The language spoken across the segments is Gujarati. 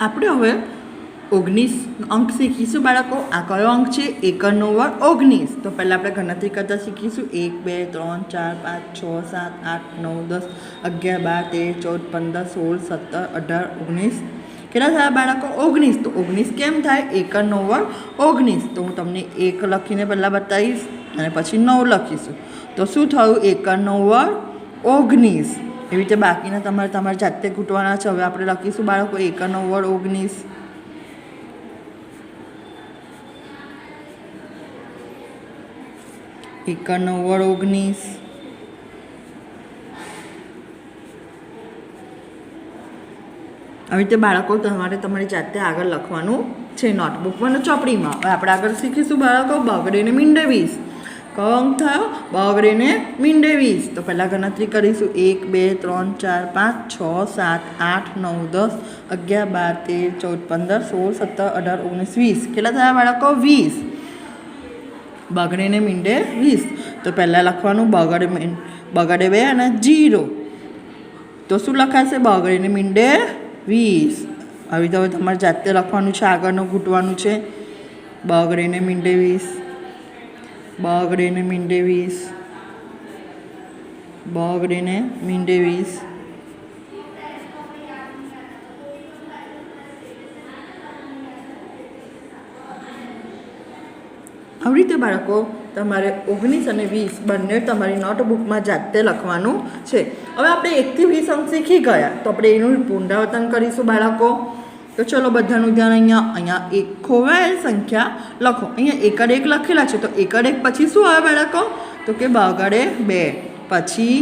આપણે હવે 19 અંક શીખીશું બાળકો. આ કયો અંક છે? 1 નો વર્ગ 19. તો પહેલાં આપણે ગણતરી કરતાં શીખીશું. 1 2 3 4 5 6 7 8 9 10 11 12 13 14 15 16 17 18 19. કેટલા થયા બાળકો? 19. તો 19 કેમ થાય? 1 નો વર્ગ 19. તો હું તમને 1 લખીને પહેલાં બતાવીશ અને પછી 9 લખીશું. તો શું થયું? 1 નો વર્ગ 19. એવી રીતે બાકીના તમારે જાતે ઘૂંટવાના છે. હવે આપણે લખીશું બાળકો 1 નો વર્ગ 19. 1 નો વર્ગ 19. આવી રીતે બાળકો તમારી જાતે આગળ લખવાનું છે નોટબુકમાં અને ચોપડીમાં. હવે આપણે આગળ શીખીશું બાળકો બગડેને મીંડે 20. કયો અંક થયો? બગડેને મીંડે 20. તો પહેલાં ગણતરી કરીશું. 1 2 3 4 5 6 7 8 9 10 11 12 13 14 15 16 17 18 19 20. કેટલા થયા બાળકો? 20. બગડેને મીંડે 20. તો પહેલાં લખવાનું બગડે 2 અને 0. તો શું લખાશે? બગડેને મીંડે 20. આવી તો હવે તમારે જાતે લખવાનું છે, આગળનું ઘૂંટવાનું છે. બગડેને મીંડે 20. બગડેને મીંડે 20. બગડેને મીંડે 20. આવી રીતે બાળકો તમારે 19 અને 20 બંને તમારી નોટબુકમાં જાતે લખવાનું છે. હવે આપણે 1 થી 20 અંક શીખી ગયા, તો આપણે એનું પુનરાવર્તન કરીશું બાળકો. તો ચલો બધાનું ધ્યાન. અહીંયા એક ખોવાયેલ સંખ્યા લખો. અહીંયા એકડ 1 લખેલા છે, તો એકડ 1 પછી શું આવે બાળકો? તો કે બગડે 2, પછી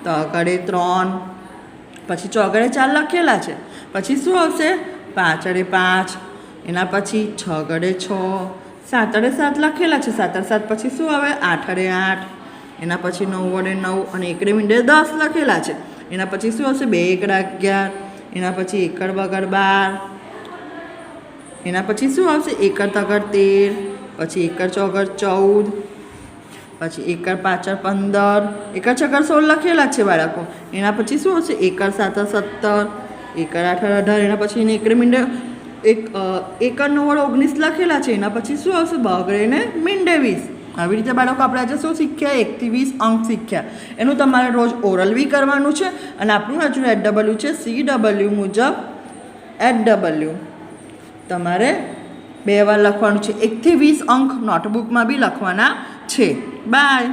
તગડે 3, પછી ચોગડે 4 લખેલા છે, પછી શું આવશે? પાંચડે 5, એના પછી છગડે 6, સાતડે 7 લખેલા છે, 7 7 પછી શું આવે? 8 8, એના પછી 9 9 અને એકડે મીંડે 10 લખેલા છે. એના પછી શું આવશે? 2 એકડ 11, એના પછી એકડ બગડ 12, એના પછી શું આવશે? એકડ તગડ 13, પછી એકડ ચોગડ 14, પછી એકડ પાછળ 15, એકડ છગડ 16 લખેલા છે બાળકો. એના પછી શું આવશે? એકડ 7 17, એકડ 8 18, એના પછી એને એકડે મીંડે એકડ 9 19 લખેલા છે. એના પછી શું આવશે? બગડેને મીંડે 20. આવી રીતે બાળકો આપણે આજે શું શીખ્યા? 1 થી 20 અંક શીખ્યા. એનું તમારે રોજ ઓરલ બી કરવાનું છે. અને આપણું હજુ HW છે, CW મુજબ HW તમારે 2 વાર લખવાનું છે. 1 થી 20 અંક નોટબુકમાં બી લખવાના છે. બાય.